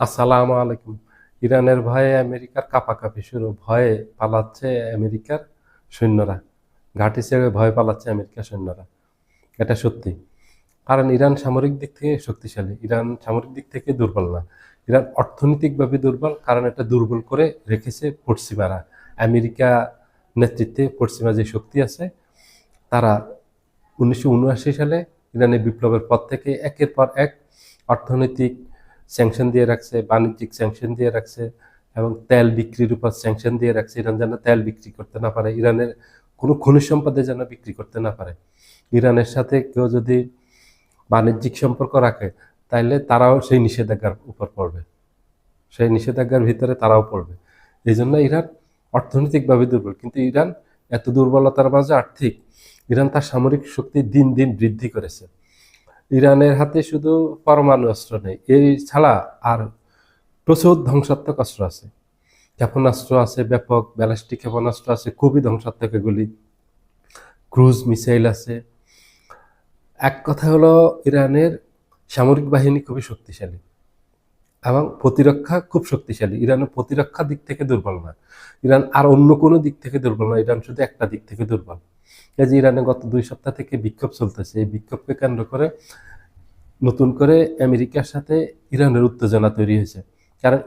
আসসালামু আলাইকুম। ইরানের ভয়ে আমেরিকার কাঁপাকাঁপি শুরু। ভয়ে পালাচ্ছে আমেরিকার সৈন্যরা। ঘাঁটি ছেড়ে ভয়ে পালাচ্ছে আমেরিকার সৈন্যরা। এটা সত্যি। কারণ ইরান সামরিক দিক থেকে শক্তিশালী। ইরান সামরিক দিক থেকে দুর্বল না। ইরান অর্থনৈতিকভাবে দুর্বল, কারণ এটা দুর্বল করে রেখেছে পশ্চিমারা। আমেরিকা নেতৃত্বে পশ্চিমা যে শক্তি আছে, তারা 1979 সালে ইরানের বিপ্লবের পর থেকে একের পর এক অর্থনৈতিক স্যাংশন দিয়ে রাখছে, বাণিজ্যিক স্যাংশন দিয়ে রাখছে, এবং তেল বিক্রির উপর স্যাংশন দিয়ে রাখছে। ইরান যেন তেল বিক্রি করতে না পারে, ইরানের কোনো খনিজ সম্পদে যেন বিক্রি করতে না পারে। ইরানের সাথে কেউ যদি বাণিজ্যিক সম্পর্ক রাখে, তাহলে তারাও সেই নিষেধাজ্ঞার উপর পড়বে, সেই নিষেধাজ্ঞার ভিতরে তারাও পড়বে। এই জন্য ইরান অর্থনৈতিকভাবে দুর্বল। কিন্তু ইরান এত দুর্বলতার মাঝে ইরান তার সামরিক শক্তি দিন দিন বৃদ্ধি করেছে। ইরানের হাতে শুধু পরমাণু অস্ত্র নেই, এই ছাড়া আর প্রচুর ধ্বংসাত্মক অস্ত্র আছে। ক্ষেপণাস্ত্র আছে, ব্যাপক ব্যালিস্টিক ক্ষেপণাস্ত্র আছে, খুবই ধ্বংসাত্মক এগুলি। ক্রুজ মিসাইল আছে। এক কথা হলো, ইরানের সামরিক বাহিনী খুবই শক্তিশালী এবং প্রতিরক্ষা খুব শক্তিশালী। ইরানের প্রতিরক্ষা দিক থেকে দুর্বল না। ইরান আর অন্য কোনো দিক থেকে দুর্বল না, ইরান শুধু একটা দিক থেকে দুর্বল। এই যে ইরানে গত 2 সপ্তাহ থেকে বিক্ষোভ চলতেছে, এই বিক্ষোভকে কেন্দ্র করে নতুন করে আমেরিকার সাথে ইরানের উত্তেজনা তৈরি হয়েছে। কারণ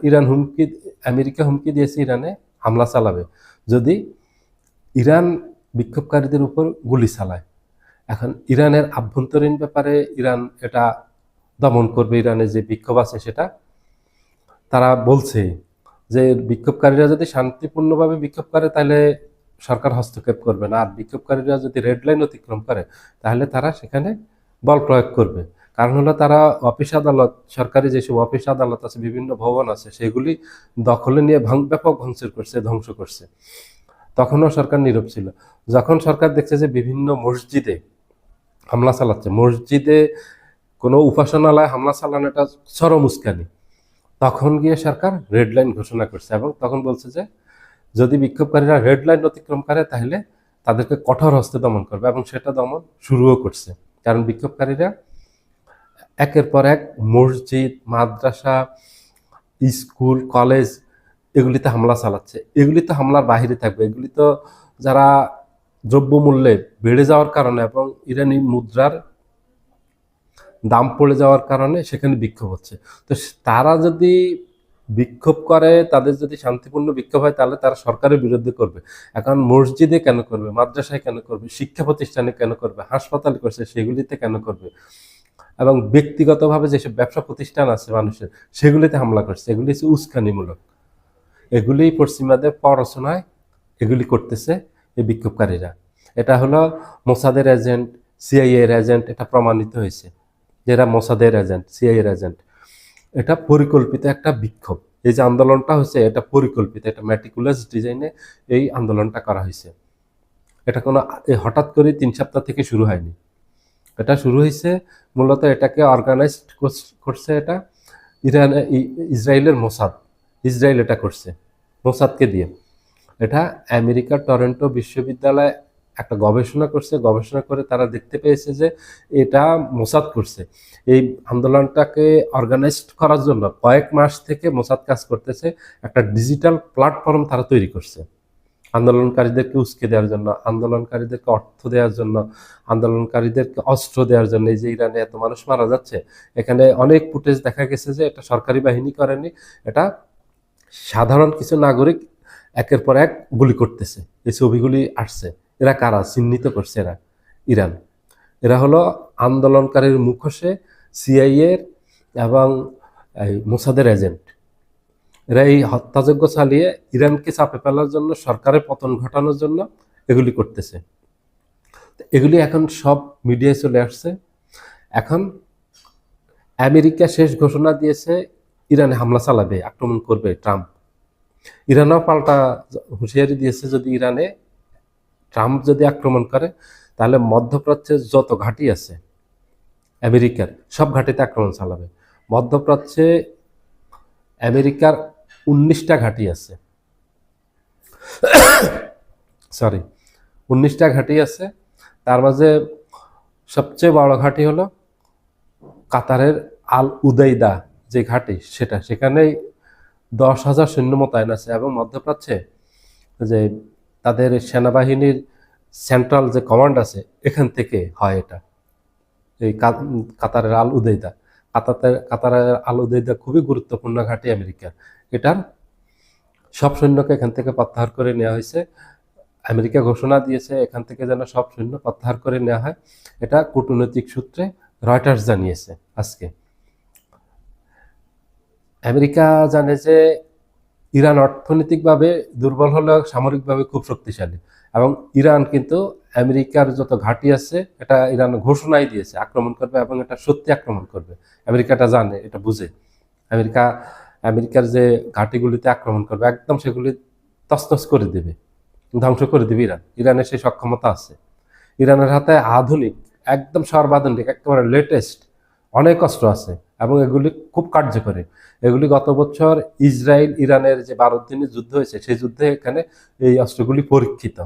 আমেরিকা হুমকি দিয়েছে ইরানে হামলা চালাবে যদি ইরান বিক্ষোভকারীদের উপর গুলি চালায়। এখন ইরানের আভ্যন্তরীণ ব্যাপারে ইরান এটা দমন করবে। ইরানের যে বিক্ষোভ আছে সেটা তারা বলছে যে বিক্ষোভকারীরা যদি শান্তিপূর্ণভাবে বিক্ষোভ করে তাহলে সরকার হস্তক্ষেপ করবে না, আর বিক্ষোভকারীরা যদি রেড লাইন অতিক্রম করে তাহলে তারা সেখানে বল প্রয়োগ করবে। কারণ হলো, তারা অফিস আদালত, সরকারি যেসব অফিস আদালত আছে, বিভিন্ন ভবন আছে, সেগুলি দখলে নিয়ে ব্যাপক ভাঙচুর করছে, ধ্বংস করছে। তখনও সরকার নীরব ছিল। যখন সরকার দেখছে যে বিভিন্ন মসজিদে হামলা চালাচ্ছে, মসজিদে কোনো উপাসনালয়ে হামলা চালানোটা চরম উস্কানি, তখন গিয়ে সরকার রেড লাইন ঘোষণা করছে এবং তখন বলছে যে যদি বিক্ষোভকারীরা রেড লাইন অতিক্রম করে তাহলে তাদেরকে কঠোর হস্তে দমন করবে, এবং সেটা দমন শুরুও করছে। কারণ বিক্ষোভকারীরা একের পর এক মসজিদ, মাদ্রাসা, স্কুল, কলেজ এগুলিতে হামলা চালাচ্ছে। এগুলি তো হামলার বাহিরে থাকবে, এগুলি তো যারা দ্রব্যমূল্যে বেড়ে যাওয়ার কারণে এবং ইরানি মুদ্রার দাম পড়ে যাওয়ার কারণে সেখানে বিক্ষোভ হচ্ছে। তো তারা যদি বিক্ষোভ করে, তাদের যদি শান্তিপূর্ণ বিক্ষোভ হয়, তাহলে তারা সরকারের বিরুদ্ধে করবে। এখন মসজিদে কেন করবে, মাদ্রাসায় কেন করবে, শিক্ষা প্রতিষ্ঠানে কেন করবে, হাসপাতাল করছে সেগুলিতে কেন করবে, এবং ব্যক্তিগতভাবে যেসব ব্যবসা প্রতিষ্ঠান আছে মানুষের, সেগুলিতে হামলা করছে। এগুলি হচ্ছে উস্কানিমূলক। এগুলি পশ্চিমাদের প্ররোচনায় এগুলি করতেছে এই বিক্ষোভকারীরা। এটা হলো মোসাদের এজেন্ট, সিআইএ এর এজেন্ট, এটা প্রমাণিত হয়েছে। যারা মোসাদের এজেন্ট, সিআইএ এজেন্ট, এটা পরিকল্পিত একটা বিক্ষোভ। এই যে আন্দোলনটা হচ্ছে, এটা পরিকল্পিত, এটা ম্যাটিকুলাস ডিজাইনে এই আন্দোলনটা করা হয়েছে। এটা কোনো হঠাৎ করে 3 সপ্তাহ থেকে শুরু হয়নি। এটা শুরু হয়েছে মূলত, এটাকে অর্গানাইজড করছে এটা ইসরায়েলের মোসাদ। ইসরায়েল এটা করছে মোসাদকে দিয়ে। এটা আমেরিকার টরন্টো বিশ্ববিদ্যালয় একটা গবেষণা করছে, গবেষণা করে তারা দেখতে পেয়েছে যে এটা মোসাদ করছে। এই আন্দোলনটাকে অর্গানাইজড করার জন্য কয়েক মাস থেকে মোসাদ কাজ করতেছে। একটা ডিজিটাল প্ল্যাটফর্ম তারা তৈরি করছে আন্দোলনকারীদেরকে উস্কে দেওয়ার জন্য, আন্দোলনকারীদেরকে অর্থ দেওয়ার জন্য, আন্দোলনকারীদেরকে অস্ত্র দেওয়ার জন্য। এই যে ইরানে এত মানুষ মারা যাচ্ছে, এখানে অনেক ফুটেজ দেখা গেছে যে এটা সরকারি বাহিনী করেনি, এটা সাধারণ কিছু নাগরিক একের পর এক গুলি করতেছে। এই ছবিগুলি আসছে। এরা কারা চিহ্নিত করছে? ইরান। এরা হলো আন্দোলনকারীর মুখোশে সিআইএর এবং মোসাদের এজেন্ট। এরা এই হত্যাযজ্ঞ চালিয়ে ইরানকে চাপে ফেলার জন্য, সরকারের পতন ঘটানোর জন্য এগুলি করতেছে। এগুলি এখন সব মিডিয়ায় চলে আসছে। এখন আমেরিকা শেষ ঘোষণা দিয়েছে ইরানে হামলা চালাবে, আক্রমণ করবে ট্রাম্প। ইরানও পাল্টা হুঁশিয়ারি দিয়েছে, যদি ট্রাম্প যদি আক্রমণ করে তাহলে মধ্যপ্রাচ্যের যত ঘাঁটি আছে আমেরিকার, সব ঘাঁটিতে আক্রমণ চালাবে। মধ্যপ্রাচ্যে আমেরিকার 19টা ঘাঁটি আছে, 19টা ঘাঁটি আছে। তার মাঝে সবচেয়ে বড় ঘাঁটি হলো কাতারের আল উদাইদা, যে ঘাঁটি সেখানেই 10,000 সৈন্য মোতায়েন আছে, এবং মধ্যপ্রাচ্যে যে তাদের সেনাবাহিনীর সেন্ট্রাল যে কমান্ড আছে এখান থেকে হয় এটা। এই কাতারের আল উদেইদা, কাতারের আল উদেইদা খুবই গুরুত্বপূর্ণ ঘাঁটি আমেরিকার। এটার সব সৈন্যকে এখান থেকে প্রত্যাহার করে নেওয়া হয়েছে। আমেরিকা ঘোষণা দিয়েছে এখান থেকে যেন সব সৈন্য প্রত্যাহার করে নেওয়া হয়। এটা কূটনৈতিক সূত্রে রয়টার্স জানিয়েছে আজকে। আমেরিকা জানে যে ইরান অর্থনৈতিকভাবে দুর্বল হলেও সামরিকভাবে খুব শক্তিশালী, এবং ইরান কিন্তু আমেরিকার যত ঘাঁটি আছে এটা ইরান ঘোষণাই দিয়েছে আক্রমণ করবে, এবং এটা সত্যি আক্রমণ করবে। আমেরিকাটা জানে, এটা বুঝে। আমেরিকার যে ঘাঁটিগুলিতে আক্রমণ করবে একদম সেগুলি তছনছ করে দেবে, ধ্বংস করে দেবে ইরানের সেই সক্ষমতা আছে। ইরানের হাতে আধুনিক, একদম সর্বাধুনিক, একেবারে লেটেস্ট অনেক অস্ত্র আছে, এবং এগুলি খুব কার্যকরী। এগুলি গত বছর ইসরায়েল ইরানের যে 12 দিনের যুদ্ধ হয়েছে সেই যুদ্ধে এখানে এই অস্ত্রগুলি পরীক্ষিত।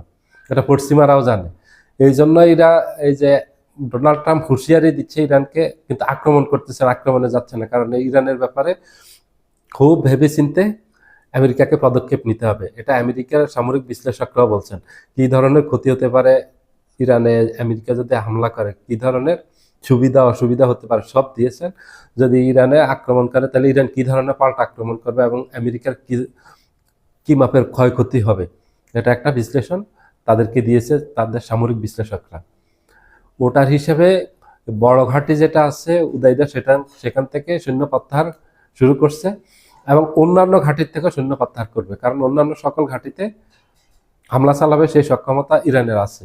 এটা পশ্চিমারাও জানে। এই জন্য এই যে ডোনাল্ড ট্রাম্প হুঁশিয়ারি দিচ্ছে ইরানকে, কিন্তু আক্রমণ করতেছে, আক্রমণে যাচ্ছে না, কারণ ইরানের ব্যাপারে খুব ভেবেচিন্তে আমেরিকাকে পদক্ষেপ নিতে হবে। এটা আমেরিকার সামরিক বিশ্লেষকরাও বলছেন। কি ধরনের ক্ষতি হতে পারে ইরানে আমেরিকা যদি হামলা করে, কি ধরনের সুবিধা অসুবিধা হতে পারে, সব দিয়েছেন। যদি ইরানে আক্রমণ করে তাহলে ইরান কি ধরনের পাল্টা আক্রমণ করবে এবং আমেরিকার কি মাপের ক্ষয়ক্ষতি হবে, এটা একটা বিশ্লেষণ তাদেরকে দিয়েছে তাদের সামরিক বিশ্লেষকরা। ওটার হিসেবে বড় ঘাঁটি যেটা আছে উদাইদা, সেখান থেকে সৈন্য প্রত্যাহার শুরু করছে, এবং অন্যান্য ঘাঁটির থেকে সৈন্য প্রত্যাহার করবে, কারণ অন্যান্য সকল ঘাঁটিতে হামলা চালাবে সেই সক্ষমতা ইরানের আছে।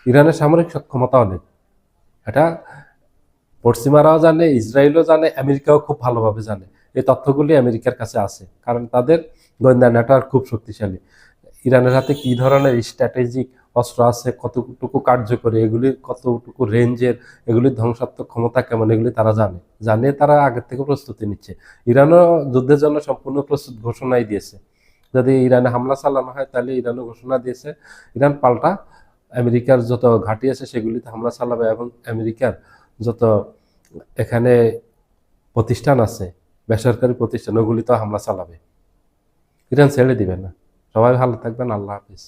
ইরানের সামরিক সক্ষমতা অনেক, এটা পশ্চিমারাও জানে, ইসরায়েলও জানে, আমেরিকাও খুব ভালোভাবে জানে। এই তথ্যগুলি আমেরিকার কাছে আছে, কারণ তাদের গোয়েন্দা নেটওয়ার্ক খুব শক্তিশালী। ইরানের হাতে কি ধরনের স্ট্র্যাটেজিক অস্ত্র আছে, কতটুকু কার্যকরী, এগুলির কতটুকু রেঞ্জের, এগুলির ধ্বংসাত্মক ক্ষমতা কেমন, এগুলি তারা জানে তারা আগের থেকে প্রস্তুতি নিচ্ছে। ইরানও যুদ্ধের জন্য সম্পূর্ণ প্রস্তুত ঘোষণাই দিয়েছে। যদি ইরানে হামলা চালানো হয় তাহলে ইরানও ঘোষণা দিয়েছে ইরান পাল্টা আমেরিকার যত ঘাঁটি আছে সেগুলিতে হামলা চালাবে, এবং আমেরিকার যত এখানে প্রতিষ্ঠান আছে, বেসরকারি প্রতিষ্ঠান, ওগুলিতে হামলা চালাবে। ইরান ছেড়ে দিবে না। সবাই ভালো থাকবেন। আল্লাহ হাফিজ।